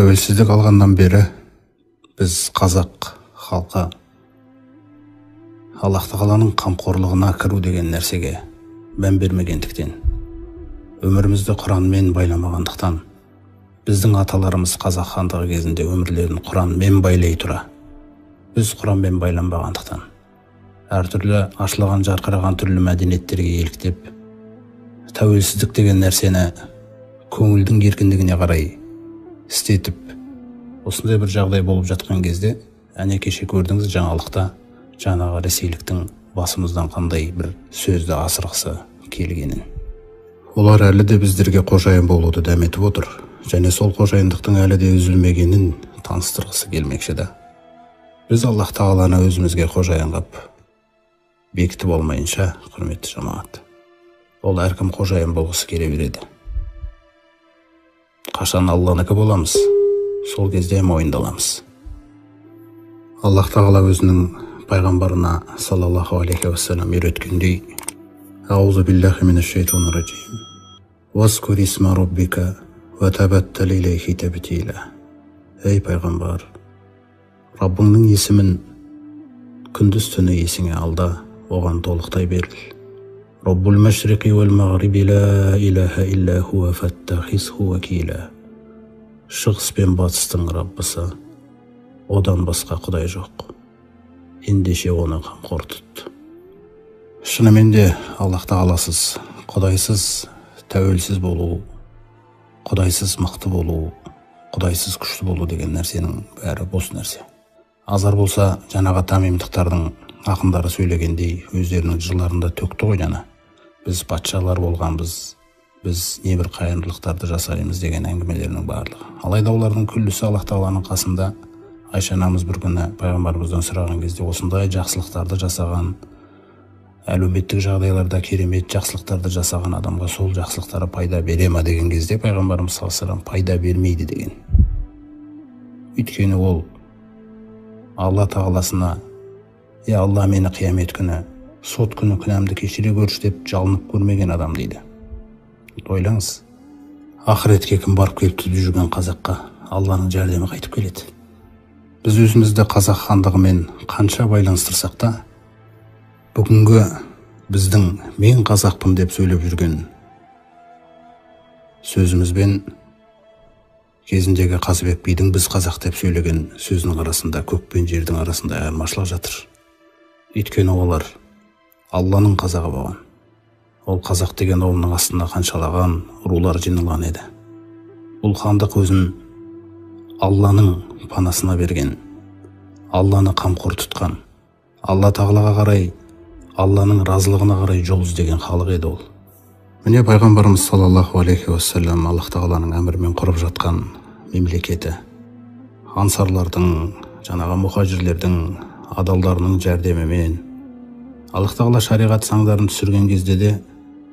Тәуелсіздік алғаннан бері біз қазақ халқы Аллах тағаланың қамқорлығына кіру деген нәрсеге мән бермегендіктен, өмірімізді Құранмен байламағандықтан, біздің аталарымыз қазақ хандығы кезінде өмірлерін Құранмен байлай тұра, біз Құранмен байланбағандықтан, әртүрлі ашылған жарқыраған түрлі мәдениеттерге еліктеп, тәуелсіздік деген нәрсені көңілдің еркіндігіне қарай істетіп, осындай бір жағдай болып жатқан кезде, әне кеше көрдіңіз жаңалықта жаңағы ресейліктің басымыздан қандай бір сөзді асырғысы келгенін. Олар әлі де біздерге қожайын болуды дәметіп отыр, және сол қожайындықтың әлі де үзілмегенін таныстырғысы келмекші да. Біз Аллах тағаланы өзімізге қожайын қылып бекітіп алмайынша, құрметті жамағат, ол әркім қожайын болғысы келе береді. Қашан Алланыкі боламыз, сол кезде мойындаламыз. Аллах тағала өзінің пайғамбарына саллаллаху алейхи уассалам үйреткендей: Аузу биллахи минаш шайтанир раджим. Васкур исма раббика ва табаттал илейхи табтила. Ей пайғамбар, Раббыңның есімін күндіз түні есіңе алда, оған толықтай беріл. Раббул машриқи вал мағриби ла илаха илля хуа фаттахизху вакила. Шығыс пен батыстың Раббысы, одан басқа құдай жоқ. Ендеше оны қамқор тұт. Шынымен де Аллах тағаласыз, құдайсыз тәуелсіз болу, құдайсыз мықты болу, құдайсыз күшті болу деген нәрсенің бәрі бос нәрсе. Азар болса, жаңағы тамимдықтардың ақындары сөйлегендей, өздерінің жырларында төкті ғой жана. Біз патшалар болғанбыз, біз небір қайырымдылықтарды жасаймыз деген әңгімелерінің барлығы. Алайда олардың күллісі Аллах тағаланың қасында. Айша анамыз бір күні пайғамбарымыздан сұраған кезде, осындай жақсылықтарды жасаған, әлеуметтік жағдайларда керемет жақсылықтарды жасаған адамға сол жақсылықтары пайда бере ма деген кезде, пайғамбарымыз саллаллаху алейхи вассалам пайда бермейді деген. Өйткені ол Алла тағаласына: «Е Алла, мені қиямет күні, сот күні күнәмді кешіре көрші» деп жалынып көрмеген адам дейді. Ойлаңыз, ақыретке кім барып келіп түзіп жүрген қазаққа Алланың жәрдемі қайтып келеді. Біз өзімізді қазақ хандығымен қанша байланыстырсақ та, бүгінгі біздің мен қазақпын деп сөйлеп жүрген сөзімізбен кезіндегі Қазыбек бидің біз қазақ деп сөйлеген сөзінің арасында, көк пен жердің арасында айырмашылық жатыр. Өйткені олар Алланың қазағы болған. Ол қазақ деген ұғымның астына қаншалаған рулар жиналған еді. Бұл хандық өзін Алланың панасына берген, Алланы қамқор тұтқан, Алла тағалаға қарай, Алланың разылығына қарай жол іздеген халық еді ол. Міне пайғамбарымыз саллаллаху алейхи уассалам Аллах тағаланың әмірімен құрып жатқан мемлекеті, ансарлардың, жаңағы мұхажирлердің, адалдарының жәрдемімен, Аллах тағала шариғат заңдарын түсірген кезде де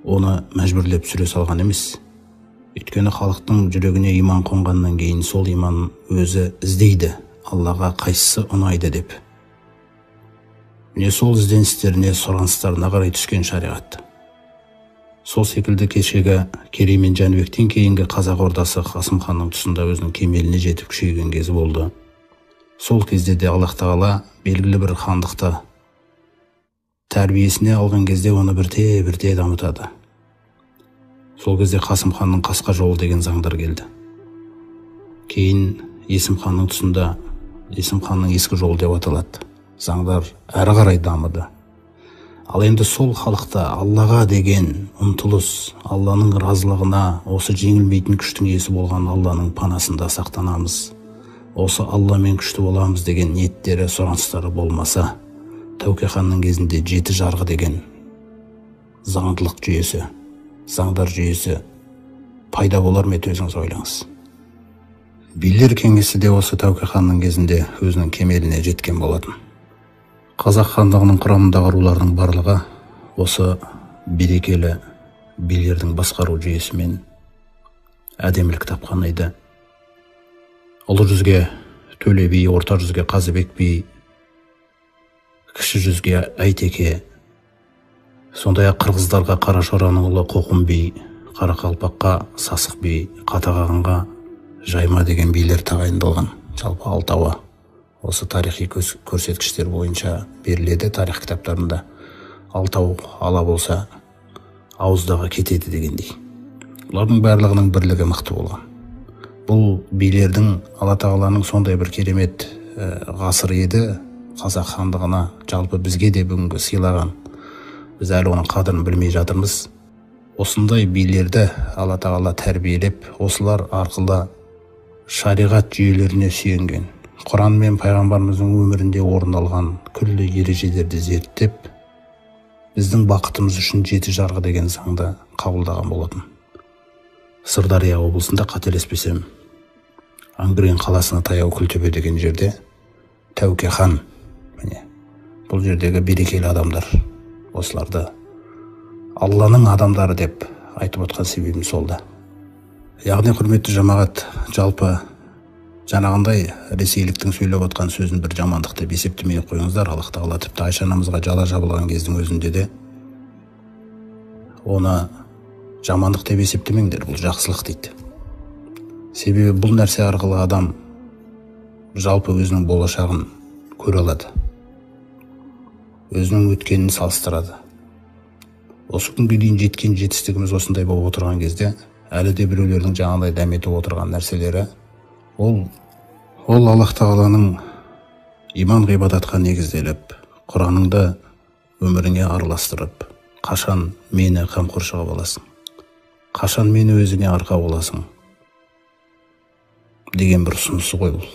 оны мәжбүрлеп түсіре салған емес. Өйткені халықтың жүрегіне иман қонғаннан кейін сол иман өзі іздейді, Аллаға қайсысы ұнайды деп. Міне сол ізденістеріне, сұраныстарына қарай түскен шариғат. Сол секілді кешегі Керей мен Жәнібектен кейінгі қазақ ордасы Қасым ханның тұсында өзінің кемеліне жетіп күшейген кезі болды. Сол кезде де Аллах тағала белгілі бір хандықты тәрбиесіне алған кезде оны бірте-бірте дамытады. Сол кезде Қасым ханның қасқа жолы деген заңдар келді. Кейін Есім ханның тұсында Есім ханның ескі жолы деп аталады. Заңдар әрі қарай дамыды. Ал енді сол халықта Аллаға деген ұмтылыс, Алланың разылығына, осы жеңілмейтін күштің иесі болған Алланың панасында сақтанамыз, осы Алламен күшті боламыз деген ниеттері, сұраныстары болмаса, Тәуке ханның кезінде 7 жарғы деген заңдылық жүйесі, заңдар жүйесі пайда болар ма еді, өзіңіз ойлаңыз. Билер кеңесі де осы Тәуке ханның кезінде өзінің кемеліне жеткен болатын. Қазақ хандығының құрамындағы рулардың барлығы осы берекелі билердің басқару жүйесімен әдемілік тапқан еді. Ұлы жүзге Төле би, орта жүзге Қазыбек би, кіші жүзге Әйтеке, сондай-ақ қырғыздарға Қарашораның ұлы Қоқым би, Қарақалпаққа Сасық би, Қатағанға Жайма деген билер тағайындалған. Жалпы алтауы осы тарихи көрсеткіштер бойынша беріледі тарих кітаптарында. Алтау ала болса ауыздағы кетеді дегендей. Бұлардың барлығының бірлігі мықты болған. Бұл билердің, Алла тағаланың сондай бір керемет ғасыры еді, қазақ хандығына, жалпы бізге де бүгінгі сыйлаған. Біз әлі оның қадірін білмей жатырмыз. Осындай билерді Алла тағала тәрбиелеп, осылар арқылы шариғат жүйелеріне сүйенген, Құран мен пайғамбарымыздың өмірінде орын алған күллі ережелерді зерттеп, біздің бақытымыз үшін 7 жарғы деген заңды қабылдаған болатын. Сырдария облысында, қателеспесем, Ангрен қаласына таяу Күлтөбе деген жерде Тәуке хан, бұл жердегі берекелі адамдар, осыларды Алланың адамдары деп айтып отқан себебім солда. Яғни, құрметті жамағат, жалпы жаңағындай ресейліктің сөйлеп отқан сөзін бір жамандық деп есептемей қойыңыздар. Аллах тағала тіпті Айша анамызға жала жабылған кездің өзінде де оны жамандық деп есептемеңдер, бұл жақсылық дейді. Себебі бұл нәрсе арқылы адам жалпы өзінің болашағын көре алады, өзінің өткенін салыстырады. Осы күнге дейін жеткен жетістігіміз осындай болып отырған кезде, әлі де біреулердің жаңағыдай дәметіп отырған нәрселері, ол Аллах тағаланың иман ғибадатқа негізделіп, Құраныңды өміріңе араластырып, қашан мені қамқоршыға боласың, қашан мені өзіне арқа боласың деген бір ұсынысы ғой бұл.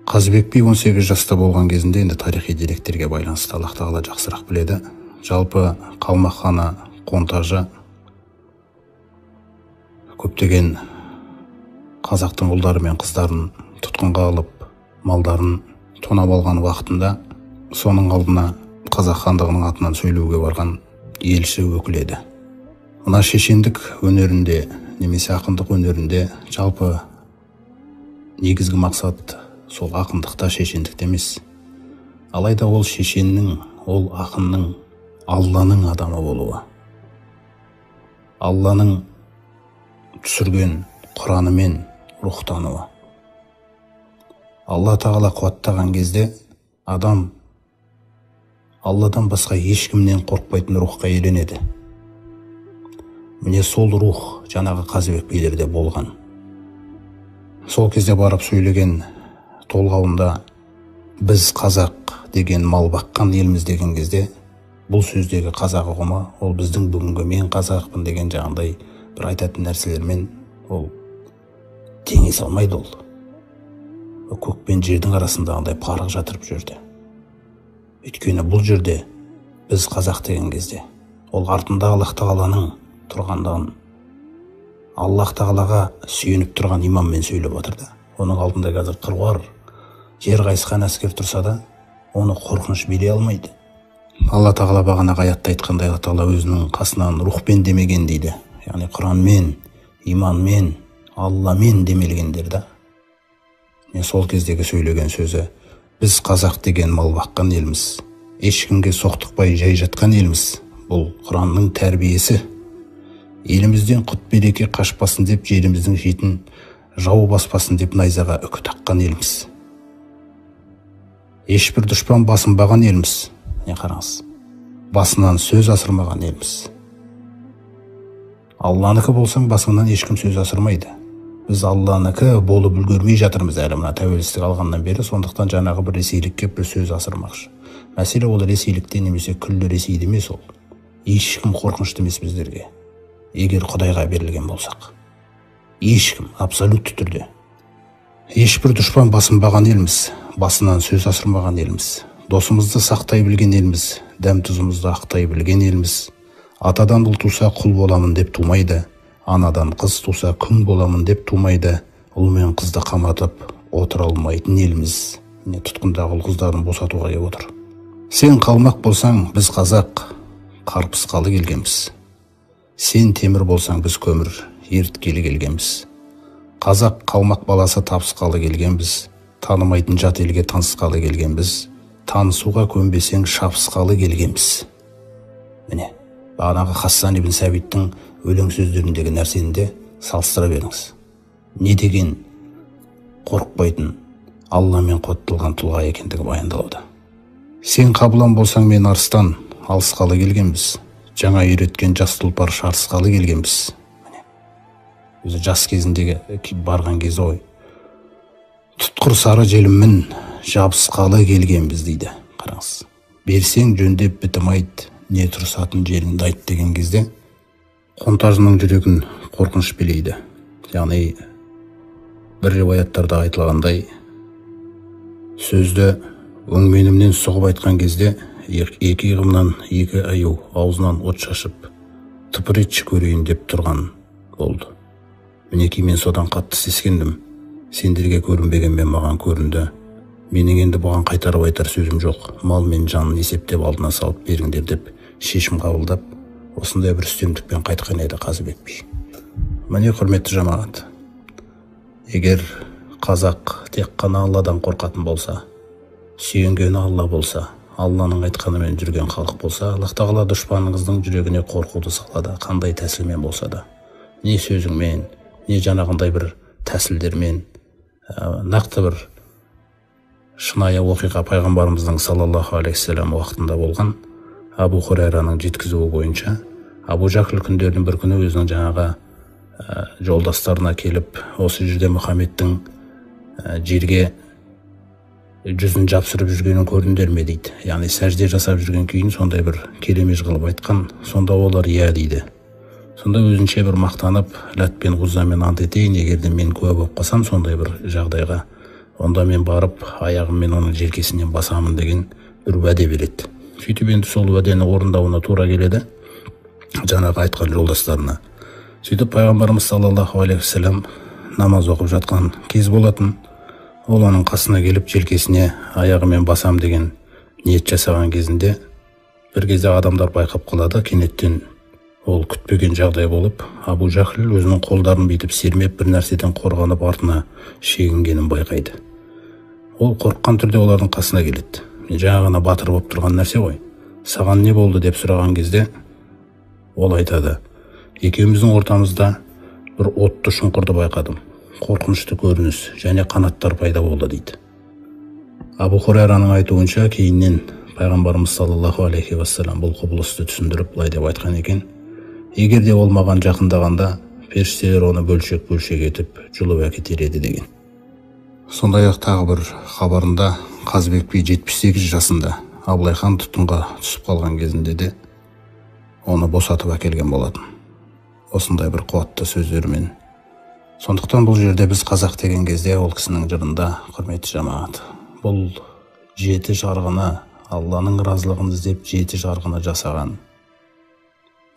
Қазыбек би 18 жаста болған кезінде, енді тарихи деректерге байланысты Аллах тағала жақсырақ біледі, жалпы қалмақ ханы Қонтажы көптеген қазақтың ұлдары мен қыздарын тұтқынға алып, малдарын тонап алған уақытында, соның алдына қазақ хандығының атынан сөйлеуге барған елші өкілі еді. Мына шешендік өнерінде, немесе ақындық өнерінде жалпы негізгі мақсат сол ақындықта, шешендікте емес. Алайда ол шешеннің, ол ақынның Алланың адамы болуы, Алланың түсірген Құранымен рухтануы. Алла тағала қуаттаған кезде адам Алладан басқа ешкімнен қорқпайтын рухқа еленеді. Міне сол рух жаңағы Қазыбек билерде болған. Сол кезде барып сөйлеген толғауында біз қазақ деген мал баққан елміз деген кезде, бұл сөздегі қазақ ұғымы, ол біздің бүгінгі мен қазақпын деген жаңағыдай бір айтатын нәрселермен ол теңесе алмайды. Ол көк пен жердің арасындағындай парық жатырып жүрді. Өйткені бұл жерде біз қазақ деген кезде ол артында Аллах тағаланың тұрғандығын, Аллах тағалаға сүйеніп тұрған имаммен сөйлеп отырды. Оның алдында қазір қыруар жер қайысқан әскер тұрса да, оны қорқыныш билей алмайды. Алла тағала бағанағы аятта айтқандай, Алла тағала өзінің қасынан рухпен демеген дейді. Яғни Құранмен, иманмен, Алламен демелгендер да. Сол кездегі сөйлеген сөзі, біз қазақ деген мал баққан елміз, ешкімге соқтықпай жай жатқан елміз. Бұл Құранның тәрбиесі. Елімізден құт береке қашпасын деп, жеріміздің шетін жау баспасын деп найзаға үкі таққан елміз. Ешбір дұшпан басынбаған елміз. Не қараңыз, басынан сөз асырмаған елміз. Алланыкі болсаң, басыңнан ешкім сөз асырмайды. Біз Алланыкі болып үлгермей жатырмыз әлі мына тәуелсіздік алғаннан бері. Сондықтан жаңағы бір ресейлікке бір сөз асырмақшы. Мәселе ол ресейлікте немесе күллі Ресейде емес, ол ешкім қорқынышты емес біздерге. Егер Құдайға берілген болсақ, ешкім абсолютті түрде. Ешбір дұшпан басынбаған елміз, басынан сөз асырмаған елміз. Досымызды сақтай білген елміз, дәм тұзымызды ақтай білген елміз. Атадан ұл туса құл боламын деп тумайды, анадан қыз туса күң боламын деп тумайды, ұл мен қызды қаматып отыра алмайтын елміз. Тұтқындағы ұл қыздарын босатуға кеп отыр. Сен қалмақ болсаң, біз қазақ қарпысқалы келгенбіз. Сен темір болсаң, біз көмір еріткелі келгенбіз. Қазақ қалмақ баласы табысқалы келгенбіз. Танымайтын жат елге танысқалы келгенбіз. Танысуға көнбесең шапысқалы келгенбіз. Міне, бағанағы Хасан ибн Сәбиттің өлең сөздеріндегі нәрсені де салыстыра беріңіз. не деген қорықпайтын Алламен қоттылған тұлға екендігі баяндалуда. Сен қабылан болсаң, мен арыстан, алысқалы келгенбіз. Жаңа үйреткен жас тұлпар шарысқалы келгенбіз. Өзі жас кезіндегі барған кезі ғой. Тұтқыр сары желіммін, жабысқалы келгенбіз дейді. Қараңыз. Берсең жөндеп бітім айт, не тұрсатын жеріңді айт деген кезде қонтажының жүрегін қорқыныш билейді. Яғни бір риwаяттарда айтылғандай, сөзді өңменімнен соғып айтқан кезде екі иығымнан екі аю аузынан от шашып тыпыр етші көрейін деп тұрған болды. Мінекей мен содан қатты сескендім. Сендерге көрінбегенмен маған көрінді. Менің енді бұған қайтарып айтар сөзім жоқ. Мал мен жанын есептеп алдына салып беріңдер деп шешім қабылдап, осындай бір үстемдікпен қайтқан еді Қазыбек би. Міне құрметті жамағат, егер қазақ тек қана Алладан қорқатын болса, сүйенгені Алла болса, Алланың айтқанымен жүрген халық болса, Аллах тағала дұшпаныңыздың жүрегіне қорқуды салады, қандай тәсілмен болса да. Не сөзіңмен, не жаңағындай бір тәсілдермен, нақты бір шынайы оқиға пайғамбарымыздың саллаллаху алейхи вассалам уақытында болған Абу Хурайраның жеткізуі бойынша, Абу Жахл күндердің бір күні өзінің жаңағы жолдастарына келіп, осы жерде Мұхаммедтің жерге жүзін жапсырып жүргенін көрдіңдер ме дейді. Яғни сәжде жасап жүрген күйін сондай бір келемеж қылып айтқан. Сонда олар иә дейді. Сонда өзінше бір мақтанып, Лат пен Ғуззамен ант етейін, егерде мен куә болып қалсам сондай бір жағдайға, онда мен барып аяғыммен оның желкесінен басамын деген бір уәде береді. Сөйтіп енді сол уәдені орындауына тура келеді жаңағы айтқан жолдастарына. Сөйтіп пайғамбарымыз саллаллаху алейхи вассалам намаз оқып жатқан кез болатын. Ол оның қасына келіп желкесіне аяғымен басам деген ниет жасаған кезінде бір кезде адамдар байқап қалады. Кенеттен ол күтпеген жағдай болып, Абу Жахл өзінің қолдарын бүйтіп сермеп бір нәрседен қорғанып артына шегінгенін байқайды. Ол қорыққан түрде олардың қасына келеді. Жаңа ғана батыр болып тұрған нәрсе ғой. Саған не болды деп сұраған кезде ол айтады: екеуміздің ортамызда бір отты шұңқырды байқадым. Қорқынышты көрініс және қанаттар пайда болды дейді. Абу Хурайраның айтуынша кейіннен пайғамбарымыз саллаллаху алейхи вассалам бұл құбылысты түсіндіріп былай деп айтқан екен: егер де ол маған жақындағанда, періштелер оны бөлшек-бөлшек етіп жұлып әкетер еді деген. Сондай-ақ тағы бір хабарында Қазыбек би 78 жасында Абылай хан тұтқынға түсіп қалған кезінде де оны босатып әкелген болатын. Осындай бір қуатты сөздермен. Сондықтан бұл жерде біз қазақ деген кезде ол кісінің жырында, құрметті жамағат, бұл жеті жарғыны, Алланың разылығын іздеп жеті жарғыны жасаған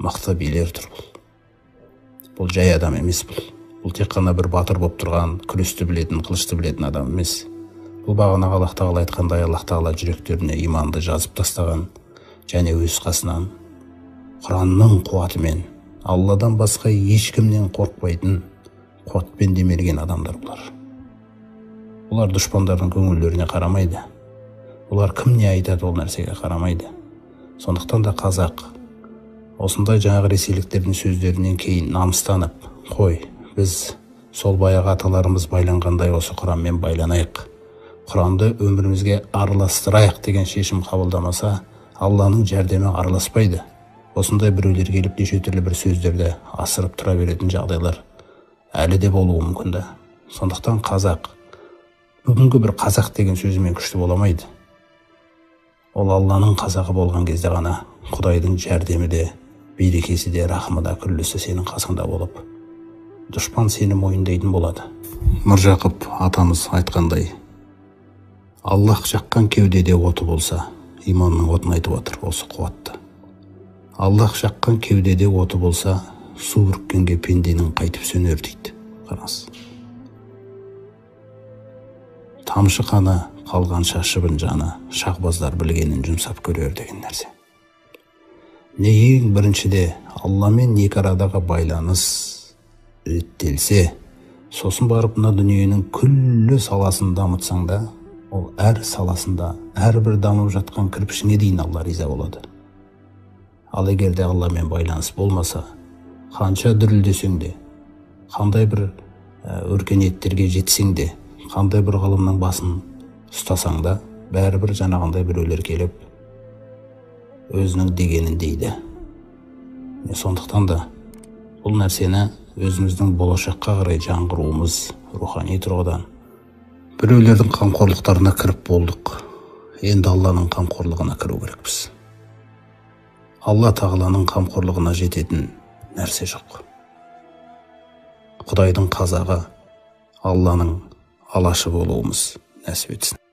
мықты билер тұр бұл. Бұл жай адам емес бұл. Бұл тек қана бір батыр болып тұрған, күресті білетін, қылышты білетін адам емес. Бұл бағанағы Аллах тағала айтқандай, Аллах тағала жүректеріне иманды жазып тастаған және өз қасынан Құранның қуатымен Алладан басқа ешкімнен қорықпайтын қуатпен демелген адамдар бұлар. Бұлар дұшпандардың көңілдеріне қарамайды. Бұлар кім не айтады ол нәрсеге қарамайды. Сондықтан да қазақ осындай жаңағы ресейліктердің сөздерінен кейін намыстанып, қой, біз сол баяғы аталарымыз байланғандай осы Құранмен байланайық, Құранды өмірімізге араластырайық деген шешім қабылдамаса, Алланың жәрдемі араласпайды. Осындай біреулер келіп неше түрлі бір сөздерді асырып тұра беретін жағдайлар әлі де болуы мүмкін да. Сондықтан қазақ бүгінгі бір қазақ деген сөзімен күшті боламайды. Ол Алланың қазағы болған кезде ғана Құдайдың жәрдемі де, берекесі де, рахымы да күллісі сенің қасыңда болып, дұшпан сені мойындайтын болады. Міржақып атамыз айтқандай, Аллах жаққан кеудеде оты болса, иманның отын айтып отыр, осы қуатты. Аллах жаққан кеудеде оты болса, су бүріккенге пенденің қайтып сөнер дейді. Қараңыз. Тамшы қаны қалған шашыбын жаны, шахбаздар білгенін жұмсап көрер деген нәрсе. Не ең біріншіде Алламен екі арадағы байланыс реттелсе, сосын барып мына дүниенің күллі саласын дамытсаң да, ол әр саласында, әрбір дамып жатқан кірпішіңе дейін Алла риза болады. Ал егер де Алламен байланыс болмаса, қанша дүрілдесең де, қандай бір өркениеттерге жетсең де, қандай бір ғылымның басын ұстасаң да, бәрібір жаңағындай біреулер келіп өзінің дегенін дейді. Сондықтан да бұл нәрсені өзіміздің болашаққа қарай жаңғыруымыз, рухани тұрғыдан біреулердің қамқорлықтарына кіріп болдық. Енді Алланың қамқорлығына кіру керекпіз. Алла тағаланың қамқорлығына жететін нәрсе жоқ. Құдайдың қазағы, Алланың алашы болуымыз нәсіп етсін.